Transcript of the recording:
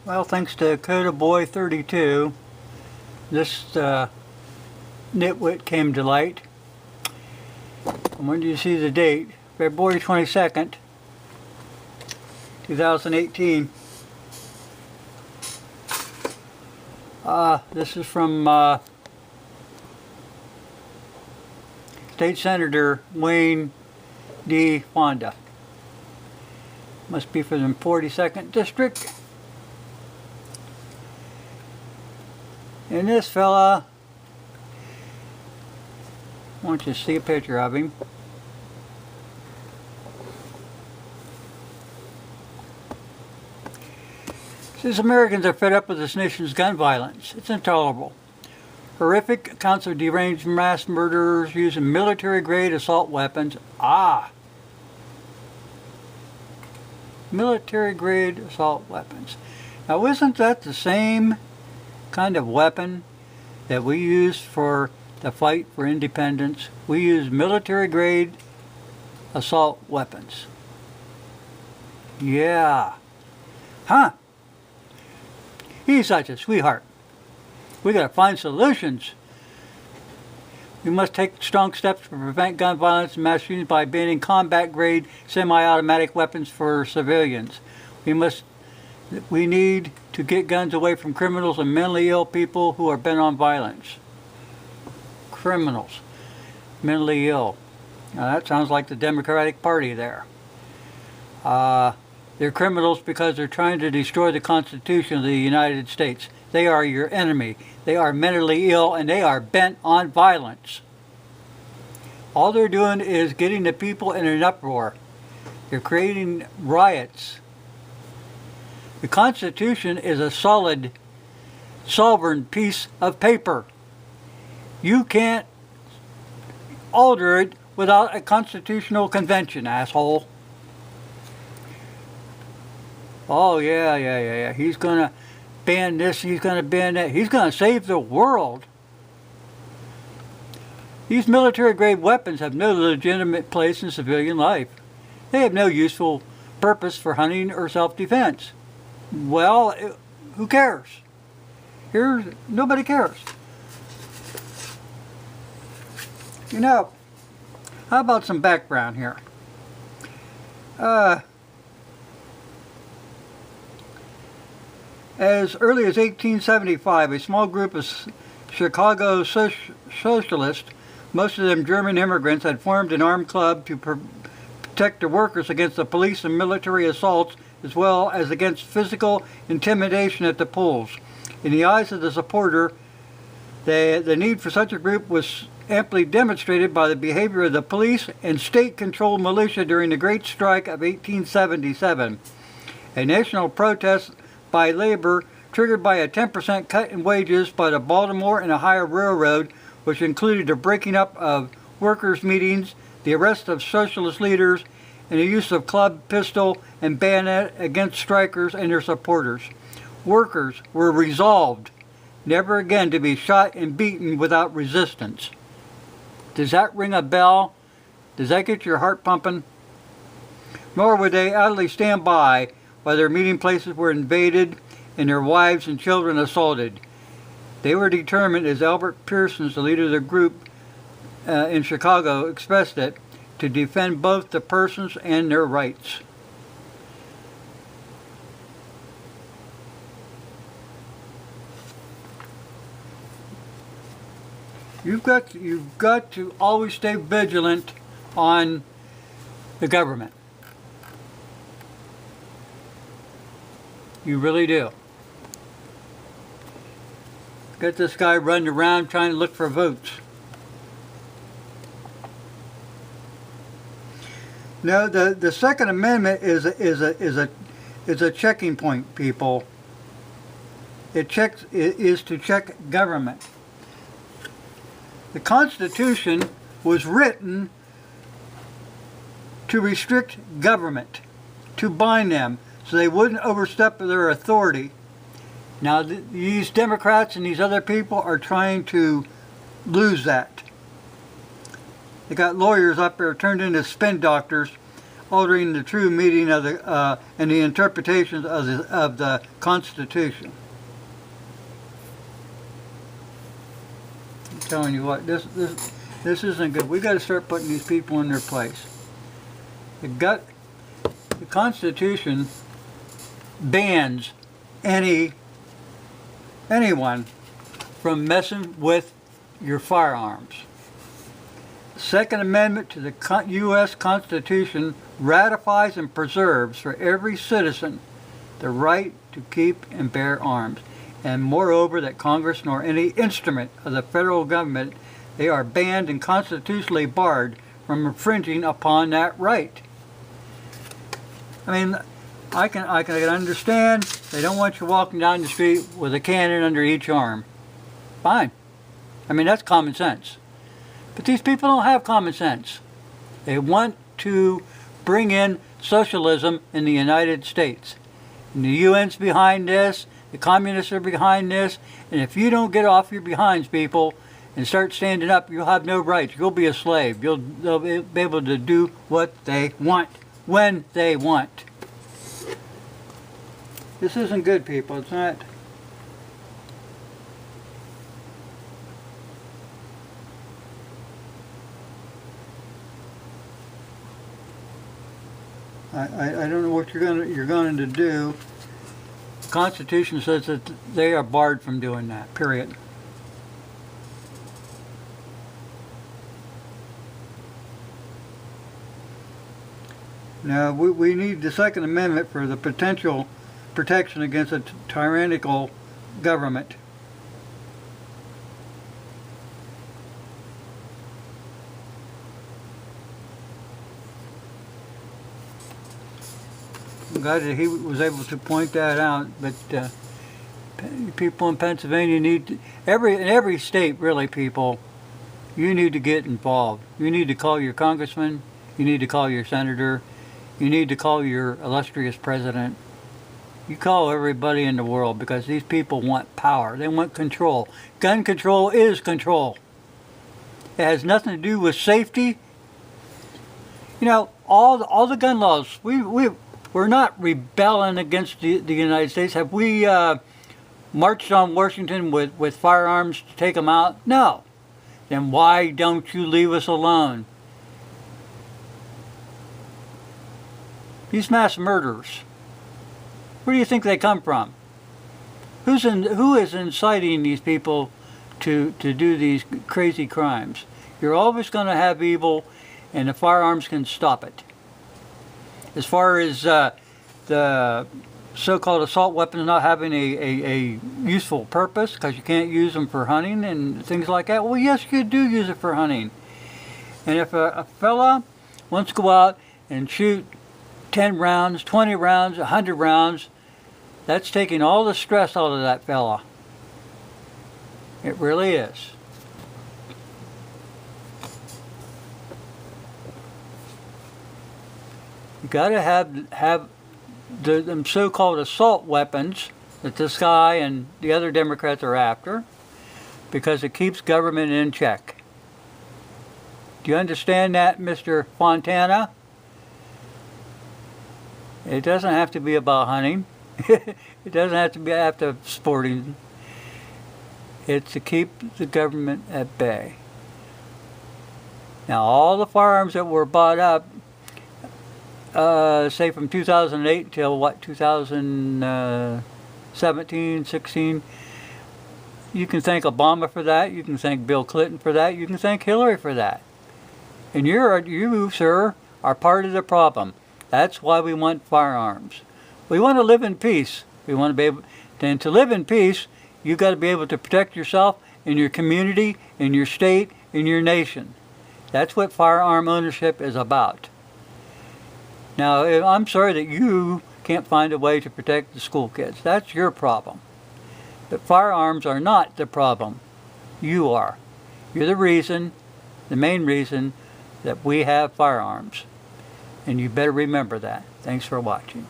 Well, thanks to Coda Boy 32, this nitwit came to light. And when do you see the date? February 22nd, 2018. This is from State Senator Wayne D. Fonda. Must be from the 42nd District. And this fella, I want you to see a picture of him. Says Americans are fed up with this nation's gun violence. It's intolerable. Horrific accounts of deranged mass murderers using military-grade assault weapons. Military-grade assault weapons. Now, isn't that the same kind of weapon that we use for the fight for independence? We use military-grade assault weapons. Yeah. Huh. He's such a sweetheart. We gotta find solutions. We must take strong steps to prevent gun violence and mass shootings by banning combat-grade semi-automatic weapons for civilians. We need to get guns away from criminals and mentally ill people who are bent on violence. Criminals, mentally ill. Now that sounds like the Democratic Party there. They're criminals because they're trying to destroy the Constitution of the United States. They are your enemy. They are mentally ill and they are bent on violence. All they're doing is getting the people in an uproar. They're creating riots. The Constitution is a solid, sovereign piece of paper. You can't alter it without a constitutional convention, asshole. Oh, yeah. He's gonna ban this, he's gonna ban that. He's gonna save the world. These military-grade weapons have no legitimate place in civilian life. They have no useful purpose for hunting or self-defense. Well, who cares? Nobody cares. You know, how about some background here? As early as 1875, a small group of Chicago socialists, most of them German immigrants, had formed an armed club to protect the workers against the police and military assaults, as well as against physical intimidation at the polls. In the eyes of the supporter, the need for such a group was amply demonstrated by the behavior of the police and state-controlled militia during the Great Strike of 1877, a national protest by labor triggered by a 10% cut in wages by the Baltimore and Ohio Railroad, which included the breaking up of workers' meetings, the arrest of socialist leaders, and the use of club, pistol, and bayonet against strikers and their supporters. Workers were resolved never again to be shot and beaten without resistance. Does that ring a bell? Does that get your heart pumping? Nor would they idly stand by while their meeting places were invaded and their wives and children assaulted. They were determined, as Albert Pearsons, the leader of the group in Chicago, expressed it, to defend both the persons and their rights. You've got to always stay vigilant on the government. You really do. Got this guy running around trying to look for votes. No, the Second Amendment is a checking point, people. It is to check government. The Constitution was written to restrict government, to bind them, so they wouldn't overstep their authority. Now, these Democrats and these other people are trying to lose that. They got lawyers up there turned into spin doctors. altering the true meaning of the and the interpretations of the Constitution. I'm telling you what, this isn't good. We got to start putting these people in their place. The Constitution bans anyone from messing with your firearms. The Second Amendment to the U.S. Constitution ratifies and preserves for every citizen the right to keep and bear arms, and moreover that Congress nor any instrument of the federal government, they are banned and constitutionally barred from infringing upon that right. I mean, I can understand they don't want you walking down the street with a cannon under each arm. Fine. I mean, that's common sense. But these people don't have common sense. They want to bring in socialism in the United States. And the UN's behind this, the communists are behind this, and if you don't get off your behinds, people, and start standing up, you'll have no rights. You'll be a slave. They'll be able to do what they want, when they want. This isn't good, people. It's not. I don't know what you're going to do. The Constitution says that they are barred from doing that. Period. Now we need the Second Amendment for the potential protection against a tyrannical government. I'm glad that he was able to point that out, but people in Pennsylvania need to, in every state, really, people, you need to get involved. You need to call your congressman, you need to call your senator, you need to call your illustrious president. You call everybody in the world, because these people want power. They want control. Gun control is control. It has nothing to do with safety. You know, all the gun laws, we're not rebelling against the United States. Have we marched on Washington with firearms to take them out? No. Then why don't you leave us alone? These mass murderers, where do you think they come from? Who is inciting these people to do these crazy crimes? You're always going to have evil, and the firearms can stop it. As far as the so-called assault weapons not having a useful purpose because you can't use them for hunting and things like that, well, yes, you do use it for hunting. And if a fella wants to go out and shoot 10 rounds, 20 rounds, 100 rounds, that's taking all the stress out of that fella. It really is. You got to have them so-called assault weapons that this guy and the other Democrats are after, because it keeps government in check. Do you understand that, Mr. Fontana? It doesn't have to be about hunting. It doesn't have to be after sporting. It's to keep the government at bay. Now, all the firearms that were bought up, say from 2008 till what, 2017, 16, you can thank Obama for that. You can thank Bill Clinton for that. You can thank Hillary for that. And you, sir, are part of the problem. That's why we want firearms. We want to live in peace. We want to be able, and to live in peace, you've got to be able to protect yourself in your community, in your state, in your nation. That's what firearm ownership is about. Now, I'm sorry that you can't find a way to protect the school kids. That's your problem. But firearms are not the problem. You are. You're the reason, the main reason, that we have firearms. And you better remember that. Thanks for watching.